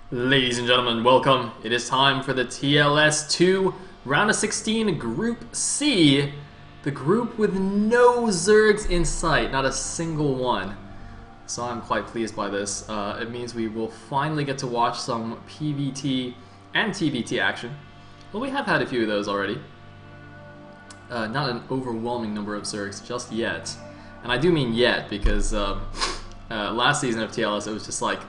Ladies and gentlemen, welcome. It is time for the TLS2 round of 16 Group C. The group with no Zergs in sight, not a single one. So I'm quite pleased by this. It means we will finally get to watch some PvT and TvT action. Well, we have had a few of those already. Not an overwhelming number of Zergs just yet. And I do mean yet because last season of TLS it was just like,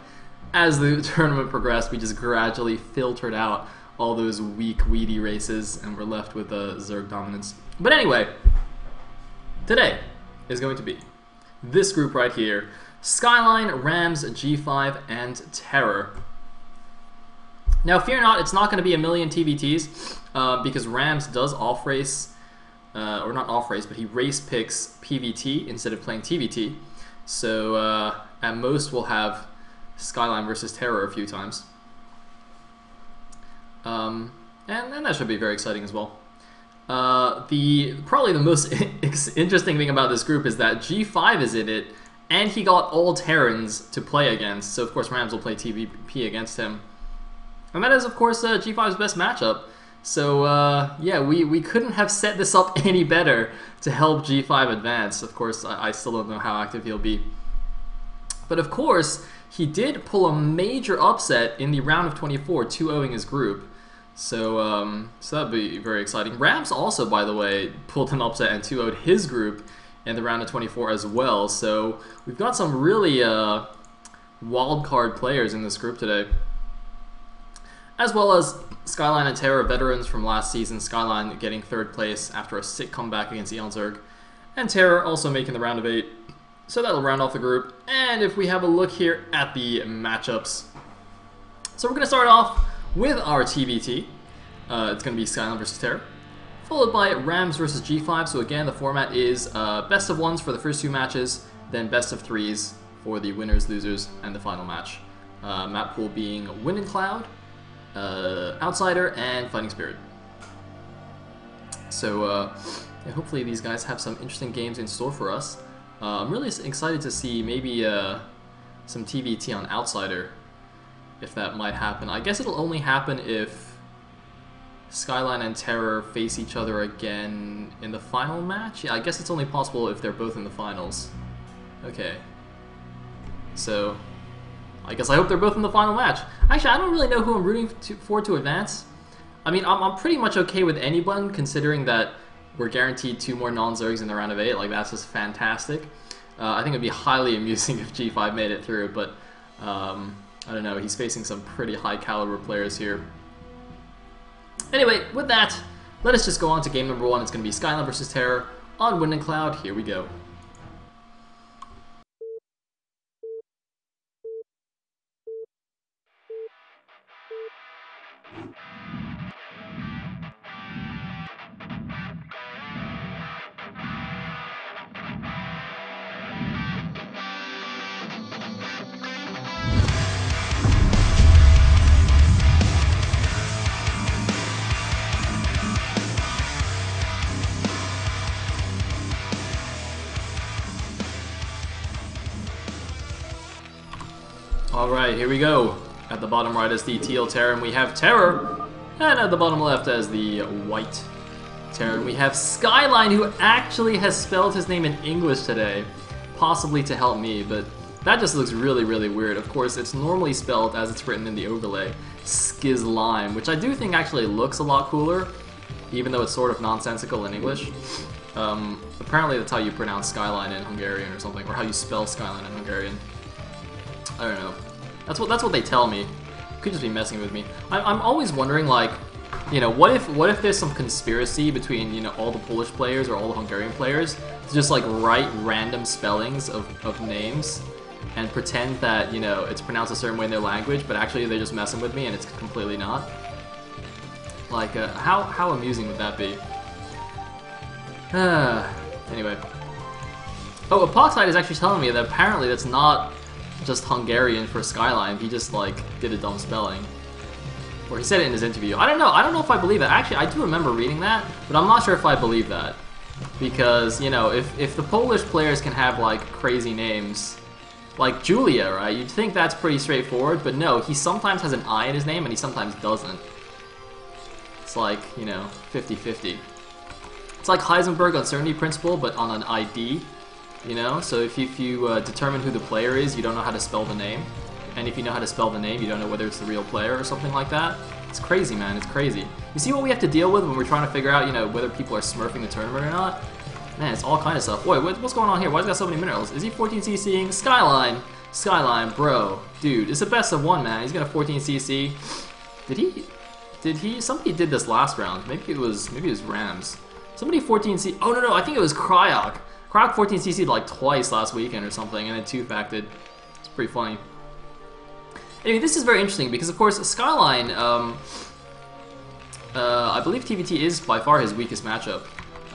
as the tournament progressed, we just gradually filtered out all those weak, weedy races, and we're left with Zerg dominance. But anyway, today is going to be this group right here: Skzlime, Rams, G5, and TerrOr. Now, fear not, it's not going to be a million TVTs, because Rams does off-race, or not off-race, but he race picks PvT instead of playing TVT. So, at most, we'll have Skzlime versus TerrOr a few times. And that should be very exciting as well. Probably the most interesting thing about this group is that G5 is in it, and he got all Terrans to play against, so of course Rams will play TVP against him. And that is of course G5's best matchup. So yeah, we couldn't have set this up any better to help G5 advance. Of course, I still don't know how active he'll be. But of course, he did pull a major upset in the round of 24, 2-0ing his group. So, so that'd be very exciting. Rams also, by the way, pulled an upset and 2-0'd his group in the round of 24 as well. So we've got some really wild card players in this group today. As well as Skzlime and TerrOr veterans from last season. Skzlime getting 3rd place after a sick comeback against Zerg. And TerrOr also making the round of 8. So that'll round off the group. And if we have a look here at the matchups. So we're going to start off with our TVT. It's going to be Skzlime versus TerrOr. Followed by Rams versus G5. So again, the format is best of 1s for the first 2 matches. Then best of 3s for the winners, losers, and the final match. Map pool being Wind and Cloud, Outsider, and Fighting Spirit. So yeah, hopefully these guys have some interesting games in store for us. I'm really excited to see maybe some TVT on Outsider, if that might happen. I guess it'll only happen if Skzlime and TerrOr face each other again in the final match? Yeah, I guess it's only possible if they're both in the finals. Okay. So, I guess I hope they're both in the final match. Actually, I don't really know who I'm rooting for to advance. I mean, I'm pretty much okay with anyone, considering that we're guaranteed 2 more non-Zergs in the round of 8. Like, that's just fantastic. I think it'd be highly amusing if G5 made it through, but I don't know. He's facing some pretty high-caliber players here. Anyway, with that, let us just go on to game number 1. It's going to be Skzlime versus TerrOr on Wind and Cloud. Here we go. Alright, here we go. At the bottom right is the teal Terran, we have TerrOr, and at the bottom left as the white Terran, we have Skzlime, who actually has spelled his name in English today, possibly to help me, but that just looks really, really weird. Of course, it's normally spelled as it's written in the overlay, Skzlime, which I do think actually looks a lot cooler, even though it's sort of nonsensical in English. Apparently that's how you pronounce Skzlime in Hungarian or something, or how you spell Skzlime in Hungarian. I don't know. That's what they tell me. Could just be messing with me. I'm always wondering, like, you know, what if there's some conspiracy between, you know, all the Polish players or all the Hungarian players to just like write random spellings of names and pretend that, you know, it's pronounced a certain way in their language, but actually they're just messing with me and it's completely not. Like, how amusing would that be? Anyway. Oh, Epoxide is actually telling me that apparently that's not just Hungarian for Skzlime. He just like did a dumb spelling, or he said it in his interview. I don't know if I believe that. Actually, I do remember reading that, but I'm not sure if I believe that, because, you know, if the Polish players can have like crazy names, Like Julia, right? You'd think that's pretty straightforward, but no, he sometimes has an I in his name and he sometimes doesn't. It's like, you know, 50-50. It's like Heisenberg uncertainty principle, but on an ID, you know? So if you determine who the player is, you don't know how to spell the name. And if you know how to spell the name, you don't know whether it's the real player or something like that. It's crazy, man. It's crazy. You see what we have to deal with when we're trying to figure out, you know, whether people are smurfing the tournament or not? Man, it's all kind of stuff. Wait, what's going on here? Why's he got so many minerals? Is he 14 CCing? Skzlime! Skzlime, bro. Dude, it's a best of one, man. He's gonna 14 CC. Did he? Somebody did this last round. Maybe it was Rams. Somebody 14 CC. Oh, no, I think it was Cryok. Cryok 14 CC'd like twice last weekend or something, and then 2-facted. It's pretty funny. Anyway, this is very interesting because, of course, Skzlime, I believe TVT is by far his weakest matchup.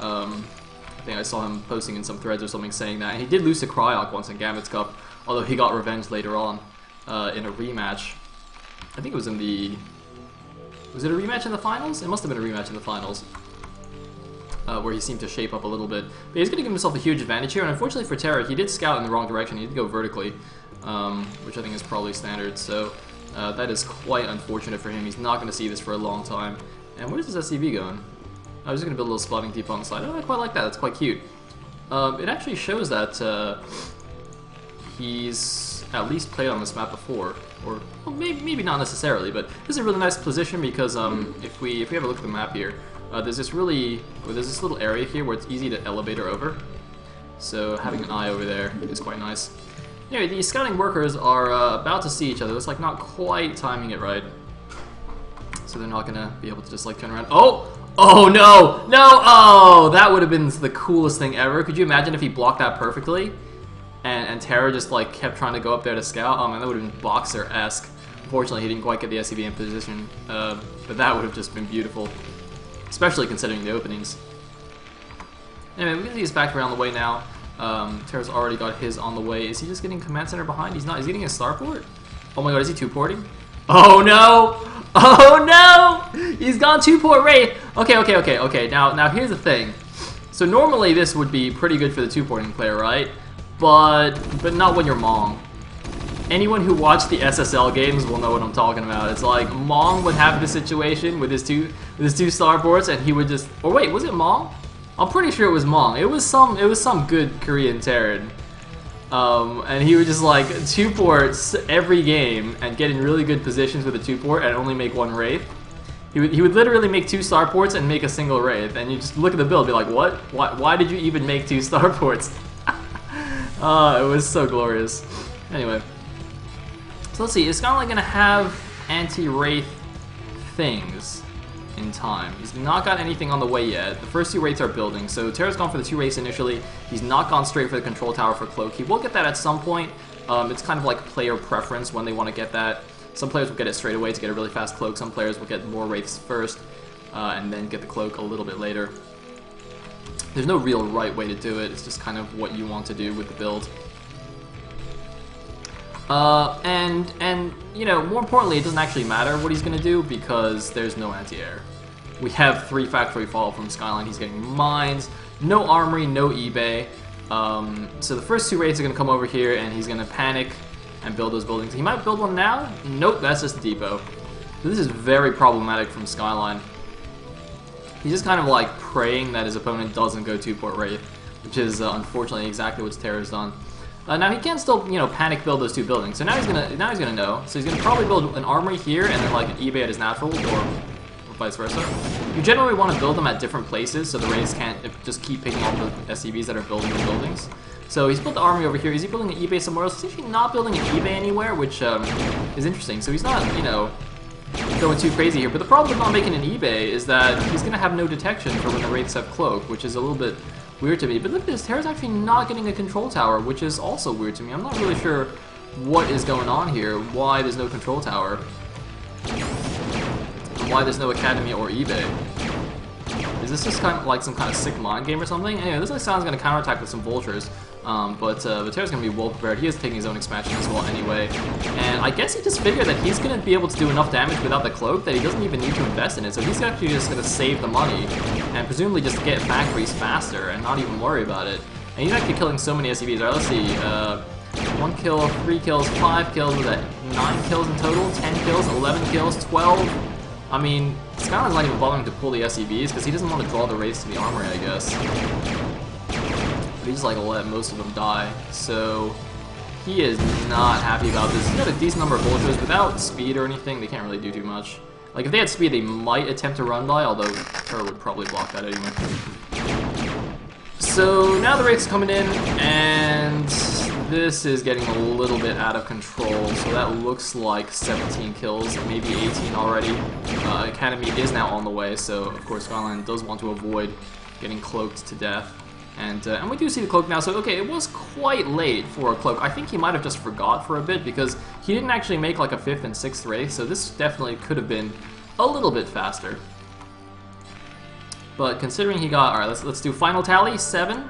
I think I saw him posting in some threads or something saying that. And he did lose to Cryok once in Gambit's Cup, although he got revenge later on in a rematch. I think it was in the... Was it a rematch in the finals? It must have been a rematch in the finals. Where he seemed to shape up a little bit. But he's going to give himself a huge advantage here, and unfortunately for TerrOr, he did scout in the wrong direction. He did go vertically, which I think is probably standard, so that is quite unfortunate for him. He's not going to see this for a long time. And where's his SCV going? I was just going to build a little spotting deep on the side. Oh, I quite like that. That's quite cute. It actually shows that he's at least played on this map before. Or well, maybe not necessarily, but this is a really nice position because if we have a look at the map here, there's this little area here where it's easy to elevator over. So having an eye over there is quite nice. Anyway, the scouting workers are about to see each other. It's like not quite timing it right. So they're not gonna be able to just like turn around. Oh! Oh no! No! Oh! That would have been the coolest thing ever. Could you imagine if he blocked that perfectly? And TerrOr just like kept trying to go up there to scout? Oh man, that would have been Boxer-esque. Unfortunately, he didn't quite get the SCV in position. But that would have just been beautiful. Especially considering the openings. Anyway, we can see his factory on the way now. TerrOr's already got his on the way. Is he just getting command center behind? He's not. He's getting a starport? Oh my god, is he 2-porting? Oh no! Oh no! He's gone 2-port Wraith! Okay. Now here's the thing. So normally this would be pretty good for the 2-porting player, right? But not when you're Mong. Anyone who watched the SSL games will know what I'm talking about. It's like Mong would have this situation with his two starports, and he would just. Or wait, was it Mong? I'm pretty sure it was Mong. It was some good Korean Terran. And he would just like 2-ports every game and get in really good positions with a 2-port and only make 1 Wraith. He would literally make 2 starports and make a single Wraith, and you just look at the build and be like, what? Why did you even make 2 starports? It was so glorious. Anyway. So let's see, is Skzlime going to have anti-Wraith things in time? He's not got anything on the way yet. The first 2 Wraiths are building, so TerrOr's gone for the 2 Wraiths initially. He's not gone straight for the control tower for Cloak. He will get that at some point. It's kind of like player preference when they want to get that. Some players will get it straight away to get a really fast Cloak. Some players will get more Wraiths first and then get the Cloak a little bit later. There's no real right way to do it. It's just kind of what you want to do with the build. And you know, more importantly, it doesn't actually matter what he's going to do because there's no anti-air. We have 3 factory fall from Skzlime. He's getting mines, no armory, no eBay. So the first 2 raids are going to come over here and he's going to panic and build those buildings. He might build one now. Nope, that's just a depot. So this is very problematic from Skzlime. He's just kind of like praying that his opponent doesn't go 2-port Wraith, which is unfortunately exactly what TerrOr's done. Now he can still, you know, panic build those 2 buildings. So now he's gonna know. So he's gonna probably build an armory here and then like an eBay at his natural, or vice versa. You generally want to build them at different places so the Wraiths can't just keep picking all the SCVs that are building the buildings. So he's built the armory over here. Is he building an eBay somewhere else? He's actually not building an eBay anywhere, which is interesting. So he's not, you know, going too crazy here. But the problem with not making an eBay is that he's gonna have no detection for when the Wraiths have Cloak, which is a little bit weird to me. But look at this, TerrOr's actually not getting a control tower, which is also weird to me. I'm not really sure what is going on here, why there's no control tower, why there's no academy or eBay. Is this just kind of like some kind of sick mind game or something? Anyway, this like sounds gonna counterattack with some vultures, but TerrOr's gonna be well prepared. He is taking his own expansion as well anyway, and I guess he just figured that he's gonna be able to do enough damage without the Cloak that he doesn't even need to invest in it. So he's actually just gonna save the money and presumably just get factories faster and not even worry about it. And he's actually killing so many SCVs. Alright, let's see. 1 kill, 3 kills, 5 kills, with that 9 kills in total, 10 kills, 11 kills, 12. I mean, Skzlime's not even bothering to pull the SCVs because he doesn't want to draw the wraiths to the armory, I guess. But he just like let most of them die. So he is not happy about this. He's got a decent number of vultures without speed or anything. They can't really do too much. Like if they had speed, they might attempt to run by, although TerrOr would probably block that anyway. So now the wraith's coming in, and this is getting a little bit out of control. So that looks like 17 kills, maybe 18 already. Academy is now on the way, so of course Skzlime does want to avoid getting cloaked to death. And we do see the cloak now, so okay, it was quite late for a cloak. I think he might have just forgot for a bit because he didn't actually make like a 5th and 6th wraith, so this definitely could have been a little bit faster. But considering he got, alright, let's do final tally, 7,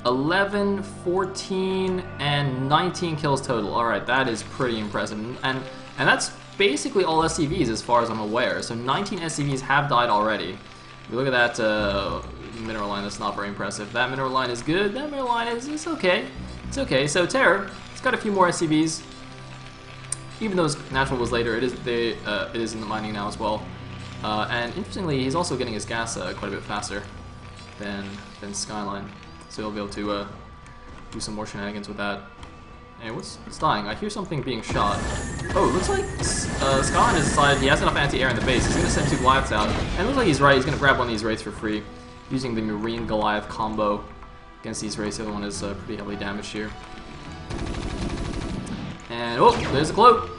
11, 14, and 19 kills total. Alright, that is pretty impressive. And that's basically all SCVs as far as I'm aware. So 19 SCVs have died already. If you look at that mineral line, that's not very impressive. That mineral line is good, that mineral line is okay. It's okay. So TerrOr, it's got a few more SCVs. Even though his natural was later, it is in the mining now as well. And interestingly, he's also getting his gas quite a bit faster than Skzlime. So he'll be able to do some more shenanigans with that. Hey, what's dying? I hear something being shot. Oh, it looks like Skzlime has decided he has enough anti-air in the base. He's going to send 2 Goliaths out. And it looks like he's right. He's going to grab one of these wraiths for free using the Marine Goliath combo against these wraiths. The other one is pretty heavily damaged here. And, oh, there's a cloak.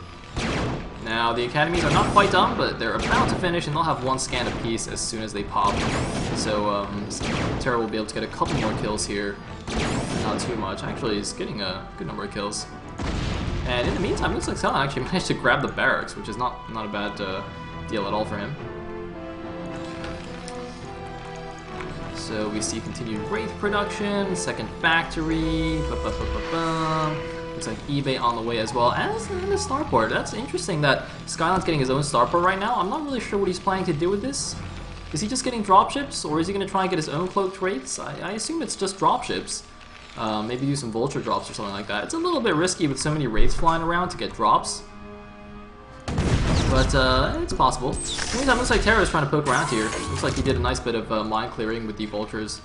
Now, the academies are not quite done, but they're about to finish, and they'll have 1 scan apiece as soon as they pop. So, TerrOr will be able to get a couple more kills here. Not too much. Actually, he's getting a good number of kills. And in the meantime, it looks like Skzlime actually managed to grab the barracks, which is not a bad deal at all for him. So we see continued wraith production, second factory, looks like eBay on the way as well, as the starport. That's interesting that Skzlime's getting his own starport right now. I'm not really sure what he's planning to do with this. Is he just getting dropships, or is he going to try and get his own cloaked wraiths? I assume it's just dropships. Maybe do some vulture drops or something like that. It's a little bit risky with so many wraiths flying around to get drops. But it's possible. In the meantime, looks like TerrOr is trying to poke around here. Looks like he did a nice bit of mine clearing with the vultures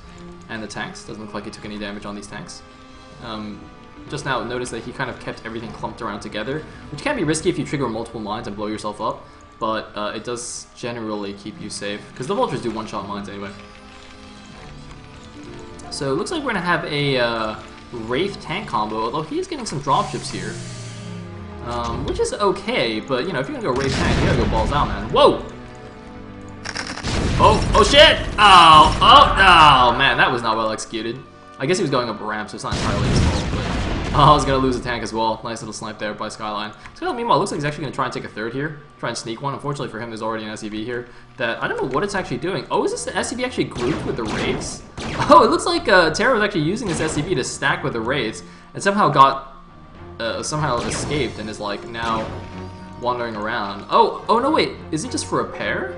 and the tanks. Doesn't look like he took any damage on these tanks. Just now notice that he kind of kept everything clumped around together, which can be risky if you trigger multiple mines and blow yourself up, but it does generally keep you safe, because the vultures do one-shot mines anyway. So it looks like we're going to have a Wraith tank combo, although he is getting some dropships here. Which is okay, but you know, if you're going to go Wraith tank, you gotta go balls out, man. Whoa! Oh shit! Oh, man, that was not well executed. I guess he was going up a ramp, so it's not entirely his fault, but I was going to lose a tank as well. Nice little snipe there by Skzlime. Skzlime, meanwhile, looks like he's actually going to try and take a third here. Try and sneak one. Unfortunately for him, there's already an SCV here that I don't know what it's actually doing. Oh, is this the SCV actually grouped with the Wraiths? Oh, it looks like TerrOr was actually using this SCV to stack with the Wraiths and somehow somehow escaped and is like now wandering around. Oh no, wait. Is it just for a pair?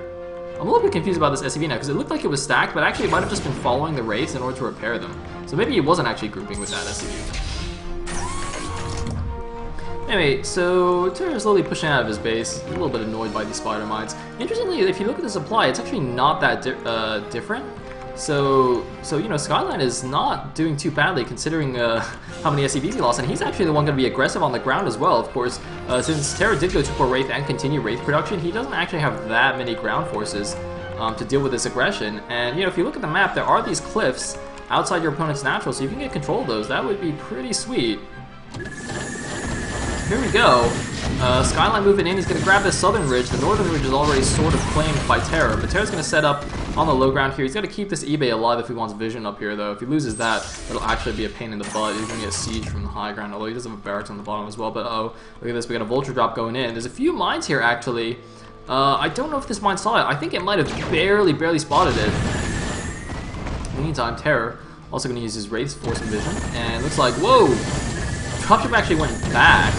I'm a little bit confused about this SCV now because it looked like it was stacked, but actually it might have just been following the Wraiths in order to repair them. So maybe it wasn't actually grouping with that SCV. Anyway, so TerrOr is slowly pushing out of his base. He's a little bit annoyed by these spider mines. Interestingly, if you look at the supply, it's actually not that different. So you know, Skzlime is not doing too badly considering how many SCVs he lost, and he's actually the one going to be aggressive on the ground as well. Of course, since TerrOr did go for Wraith and continue Wraith production, he doesn't actually have that many ground forces to deal with this aggression. And you know, if you look at the map, there are these cliffs outside your opponent's natural, so if you can get control of those, that would be pretty sweet. Here we go. Skzlime moving in. He's going to grab this southern ridge. The northern ridge is already sort of claimed by TerrOr, but TerrOr's going to set up on the low ground here. He's got to keep this eBay alive if he wants vision up here, though. If he loses that, it'll actually be a pain in the butt. He's going to get siege from the high ground, although he does have a barracks on the bottom as well. But oh, look at this. We got a vulture drop going in. There's a few mines here, actually. I don't know if this mine saw it. I think it might have barely spotted it. In the meantime, TerrOr also going to use his Wraith's force and vision, and it looks like, whoa! Dropship actually went back.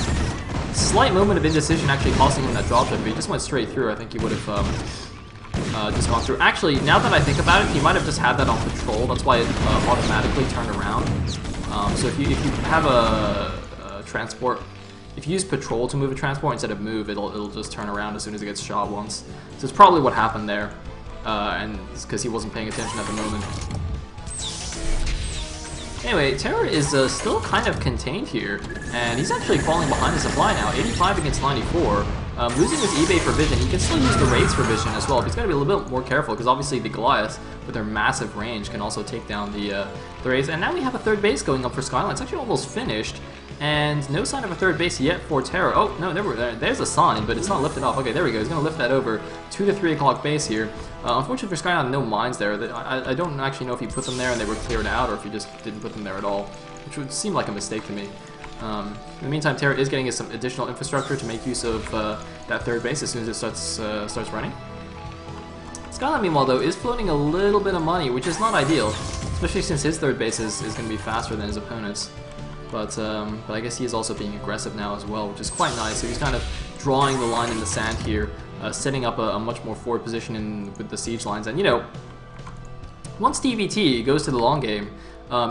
Slight moment of indecision actually costing him that dropship. If he just went straight through, I think he would have just gone through. Actually, now that I think about it, he might have just had that on patrol. That's why it automatically turned around. So if you have a transport. If you use patrol to move a transport instead of move, it'll just turn around as soon as it gets shot once. So it's probably what happened there, and it's because he wasn't paying attention at the moment. Anyway, TerrOr is still kind of contained here, and he's actually falling behind the supply now. 85 against 94. Losing his eBay for vision, he can still use the raids for vision as well, but he's got to be a little bit more careful, because obviously the Goliaths, with their massive range, can also take down the raids. And now we have a third base going up for Skzlime. It's actually almost finished, and no sign of a third base yet for TerrOr. Oh, no, there's a sign, but it's not lifted off. Okay, there we go. He's going to lift that over to the 3 o'clock base here. Unfortunately for Skzlime, no mines there. I don't actually know if he put them there and they were cleared out, or if he just didn't put them there at all, which would seem like a mistake to me. In the meantime, TerrOr is getting us some additional infrastructure to make use of that third base as soon as it starts running. Skzlime, meanwhile, though, is floating a little bit of money, which is not ideal, especially since his third base is going to be faster than his opponent's. But I guess he is also being aggressive now as well, which is quite nice. So he's kind of drawing the line in the sand here, setting up a much more forward position with the siege lines. And, you know, once TVT goes to the long game,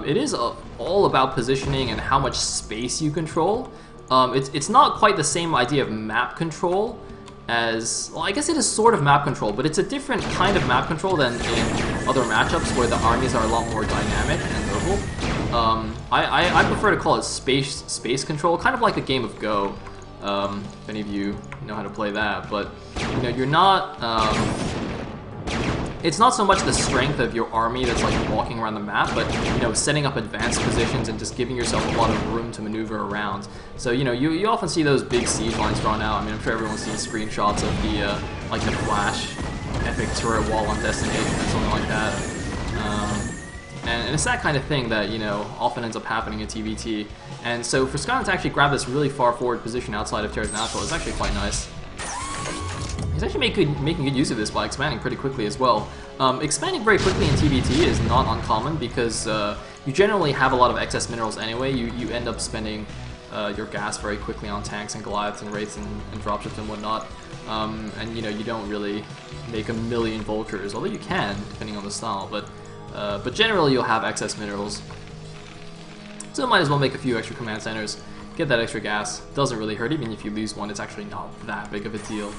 it is all about positioning and how much space you control. It's not quite the same idea of map control as, well, I guess it is sort of map control, but it's a different kind of map control than in other matchups where the armies are a lot more dynamic and mobile. I prefer to call it space control, kind of like a game of Go, if any of you know how to play that. But, you know, you're not... it's not so much the strength of your army that's like walking around the map, but, you know, setting up advanced positions and just giving yourself a lot of room to maneuver around. So, you know, you often see those big siege lines drawn out. I mean, I'm sure everyone's seen screenshots of the, like the Flash epic turret wall on Destination or something like that. And it's that kind of thing that, you know, often ends up happening in TVT. And so for Skzlime to actually grab this really far forward position outside of TerrOr's natural is actually quite nice. He's actually making good use of this by expanding pretty quickly as well. Expanding very quickly in TVT is not uncommon because you generally have a lot of excess minerals anyway. You end up spending your gas very quickly on tanks and Goliaths and Wraiths and dropships and whatnot. And, you know, you don't really make a million vultures, although you can, depending on the style. But generally you'll have excess minerals. So might as well make a few extra command centers, get that extra gas. Doesn't really hurt, even if you lose one, it's actually not that big of a deal.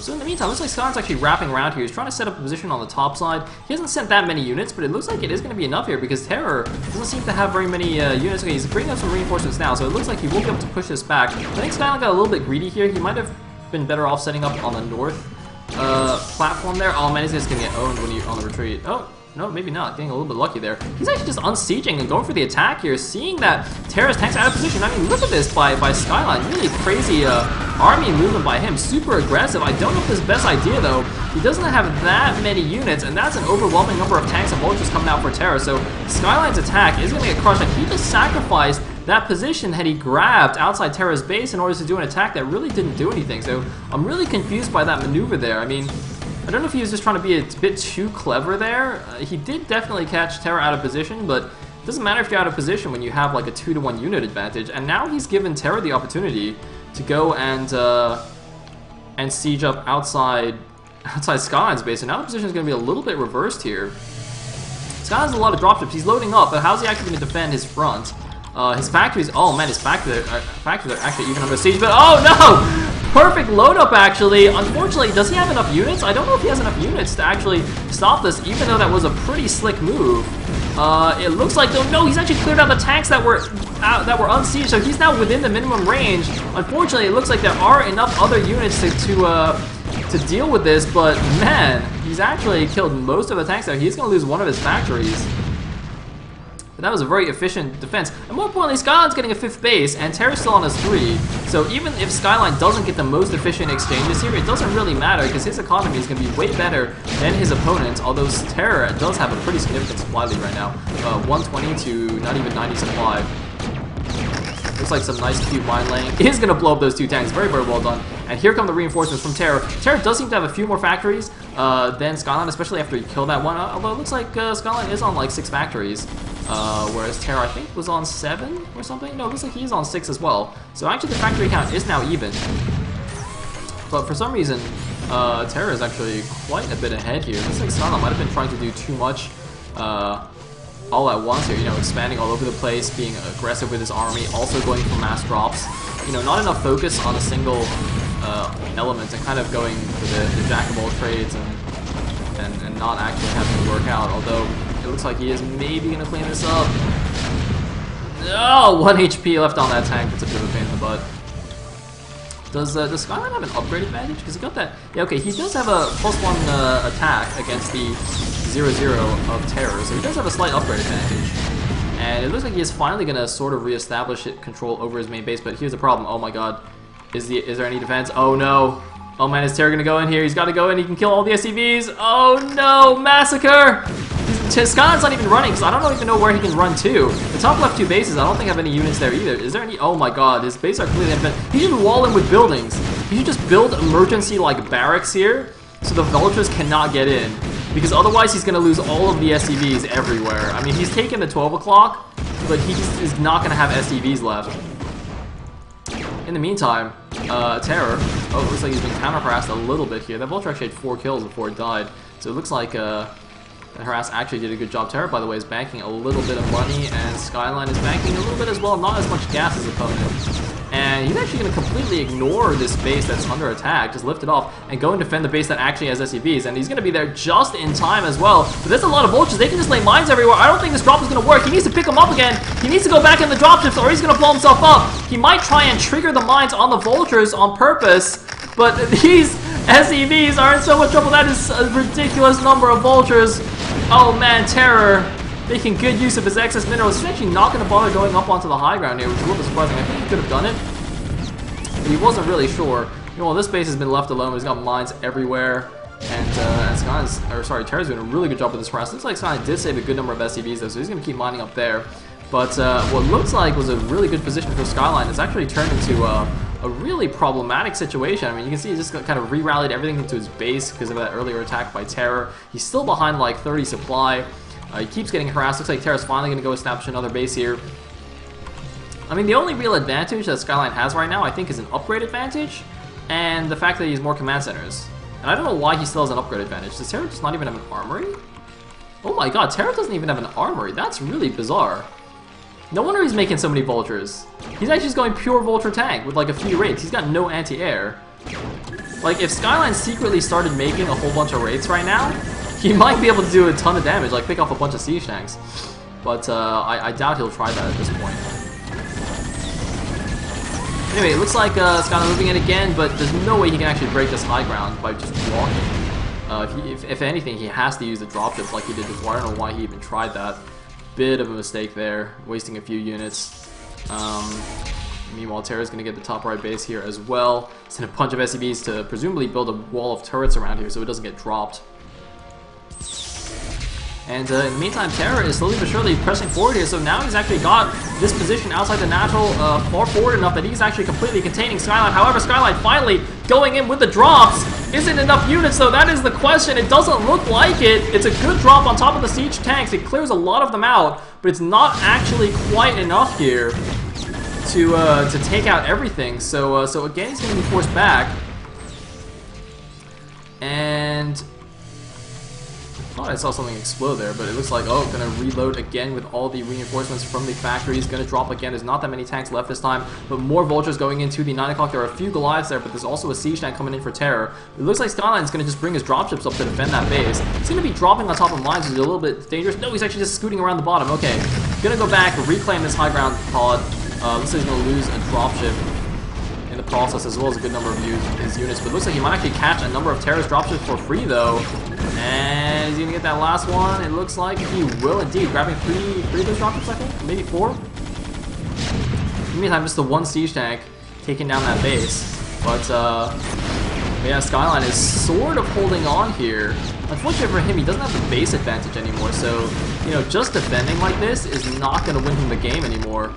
So in the meantime, looks like Skzlime's actually wrapping around here. He's trying to set up a position on the top side. He hasn't sent that many units, but it looks like it is going to be enough here because TerrOr doesn't seem to have very many units. Okay, he's bringing up some reinforcements now, so it looks like he will be able to push this back. I think Skzlime got a little bit greedy here. He might have been better off setting up on the north platform there. Oh man, he's just going to get owned when you're on the retreat. Oh. No, maybe not. Getting a little bit lucky there. He's actually just unsieging and going for the attack here, seeing that TerrOr's tank's out of position. I mean, look at this by Skzlime. Really crazy army movement by him. Super aggressive. I don't know if this is the best idea, though. He doesn't have that many units, and that's an overwhelming number of tanks and vultures coming out for TerrOr. So Skzlime's attack is going to get crushed, and he just sacrificed that position had he grabbed outside TerrOr's base in order to do an attack that really didn't do anything. So I'm really confused by that maneuver there. I mean, I don't know if he was just trying to be a bit too clever there. He did definitely catch TerrOr out of position, but it doesn't matter if you're out of position when you have like a 2-to-1 unit advantage. And now he's given TerrOr the opportunity to go and siege up outside Skzlime's base. And now the position is going to be a little bit reversed here. Skzlime has a lot of dropships. He's loading up, but how's he actually going to defend his front? His factories, oh man, his factories are actually even under siege, but oh no! Perfect load up actually. Unfortunately, does he have enough units? I don't know if he has enough units to actually stop this, even though that was a pretty slick move. It looks like, though, no, he's actually cleared out the tanks that were unsieged, so he's now within the minimum range. Unfortunately, it looks like there are enough other units to deal with this, but man, he's actually killed most of the tanks there. He's going to lose one of his factories. But that was a very efficient defense. And more importantly, Skzlime's getting a 5th base, and TerrOr's still on his 3. So even if Skzlime doesn't get the most efficient exchanges here, it doesn't really matter, because his economy is going to be way better than his opponent's, although TerrOr does have a pretty significant supply lead right now. 120 to not even 90 supply. Looks like some nice cute mine laying. Is going to blow up those 2 tanks. Very, very well done. And here come the reinforcements from TerrOr. TerrOr does seem to have a few more factories than Skzlime, especially after he killed that one. Although it looks like Skzlime is on like 6 factories. Whereas TerrOr, I think, was on 7 or something? No, it looks like he's on 6 as well. So actually the factory count is now even. But for some reason, TerrOr is actually quite a bit ahead here. It looks like Skzlime might have been trying to do too much all at once here, you know, expanding all over the place, being aggressive with his army, also going for mass drops. You know, not enough focus on a single element and kind of going for the jack of all trades and not actually having to work out, although it looks like he is maybe going to clean this up. Oh, 1 HP left on that tank. That's a bit of a pain in the butt. Does Skzlime have an upgrade advantage? Because he got that... Yeah, okay, he does have a +1 attack against the 0-0 of Terror, so he does have a slight upgrade advantage. And it looks like he is finally going to sort of reestablish control over his main base, but here's the problem. Oh my god. Is there any defense? Oh no. Oh man, is Terror going to go in here? He's got to go in. He can kill all the SCVs. Oh no, massacre! Skzlime's not even running, because I don't even know where he can run to. The top left 2 bases, I don't think have any units there either. Is there any? Oh my god, his bases are completely independent. He should wall in with buildings. He should just build emergency like barracks here, so the vultures cannot get in. Because otherwise he's going to lose all of the SCVs everywhere. I mean, he's taken the 12 o'clock, but he just is not going to have SCVs left. In the meantime, Terror, oh, it looks like he's been counter-harassed a little bit here. That vulture actually had 4 kills before it died. So it looks like Harass actually did a good job. Terror, by the way, is banking a little bit of money, and Skzlime is banking a little bit as well, not as much gas as opponent. And he's actually going to completely ignore this base that's under attack, just lift it off, and go and defend the base that actually has SCVs. And he's going to be there just in time as well. But there's a lot of vultures. They can just lay mines everywhere. I don't think this drop is going to work. He needs to pick them up again. He needs to go back in the dropships, or he's going to blow himself up. He might try and trigger the mines on the vultures on purpose, but these SCVs are in so much trouble. That is a ridiculous number of vultures. Oh man, Terror making good use of his excess minerals. He's actually not going to bother going up onto the high ground here, which is a little bit surprising. I think he could have done it, but he wasn't really sure. You know, well, this base has been left alone. He's got mines everywhere, and Terror's doing a really good job with this harass. Looks like Skzlime did save a good number of SCVs though, so he's going to keep mining up there. But what looks like was a really good position for Skzlime has actually turned into a really problematic situation. I mean, you can see he just kind of re-rallied everything into his base because of that earlier attack by Terror. He's still behind like 30 supply. He keeps getting harassed. Looks like Terror's finally going to go establish another base here. I mean, the only real advantage that Skzlime has right now, I think, is an upgrade advantage, and the fact that he has more command centers. And I don't know why he still has an upgrade advantage. Does Terror just not even have an armory? Oh my god, Terror doesn't even have an armory. That's really bizarre. No wonder he's making so many vultures. He's actually just going pure vulture tank with like a few rates. He's got no anti-air. Like, if Skzlime secretly started making a whole bunch of rates right now, he might be able to do a ton of damage, like pick off a bunch of siege tanks. But I doubt he'll try that at this point. Anyway, it looks like Skzlime moving in again, but there's no way he can actually break this high ground by just walking. If anything, he has to use the dropships like he did before. I don't know why he even tried that. Bit of a mistake there, wasting a few units. Meanwhile, Terror's going to get the top right base here as well. Send a bunch of SCVs to presumably build a wall of turrets around here so it doesn't get dropped. And in the meantime, Terror is slowly but surely pressing forward here, so now he's actually got this position outside the natural far forward enough that he's actually completely containing Skzlime. However, Skzlime finally going in with the drops. Isn't enough units though? That is the question. It doesn't look like it. It's a good drop on top of the siege tanks. It clears a lot of them out, but it's not actually quite enough here to take out everything. So again, he's going to be forced back. And I thought I saw something explode there, but it looks like, oh, gonna reload again with all the reinforcements from the factories. Gonna drop again. There's not that many tanks left this time, but more vultures going into the 9 o'clock. There are a few Goliaths there, but there's also a siege tank coming in for Terror. It looks like Skzlime's gonna just bring his dropships up to defend that base. He's gonna be dropping on top of mines, which is a little bit dangerous. No, he's actually just scooting around the bottom. Okay, gonna go back, reclaim this high ground pod. Looks like he's gonna lose a dropship in the process, as well as a good number of his units, but it looks like he might actually catch a number of Terror's dropships for free though. And he's gonna get that last one. It looks like he will indeed, grabbing three of those dropships, I think, maybe 4. In the meantime, just the 1 siege tank taking down that base. But yeah, Skzlime is sort of holding on here. Unfortunately for him, he doesn't have the base advantage anymore, so you know, just defending like this is not gonna win him the game anymore.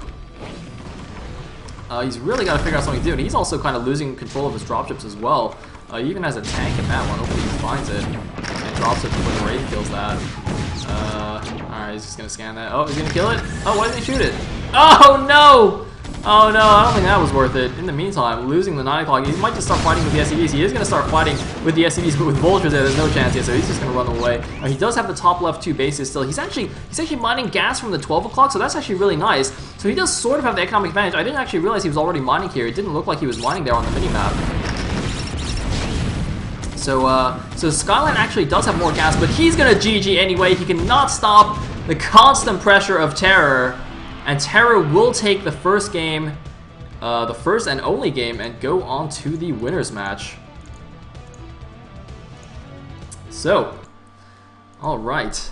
He's really got to figure out something to do, and he's also kind of losing control of his dropships as well. He even has a tank in that one. Hopefully he finds it and drops it before the raid kills that. Alright, he's just going to scan that. Oh, he's going to kill it? Oh, why didn't he shoot it? Oh, no! Oh no, I don't think that was worth it. In the meantime, losing the 9 o'clock, he might just start fighting with the SCVs. He is going to start fighting with the SCVs, but with Vultures there's no chance yet, so he's just going to run away. He does have the top left 2 bases still. He's actually mining gas from the 12 o'clock, so that's actually really nice. So he does sort of have the economic advantage. I didn't actually realize he was already mining here. It didn't look like he was mining there on the minimap. So Skzlime actually does have more gas, but he's going to GG anyway. He cannot stop the constant pressure of TerrOr. And TerrOr will take the first game, the first and only game, and go on to the winners match. So, alright.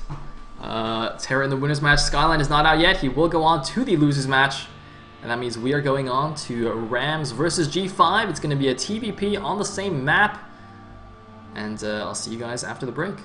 TerrOr in the winners match. Skzlime is not out yet. He will go on to the losers match. And that means we are going on to Rams versus G5. It's going to be a TVP on the same map. And I'll see you guys after the break.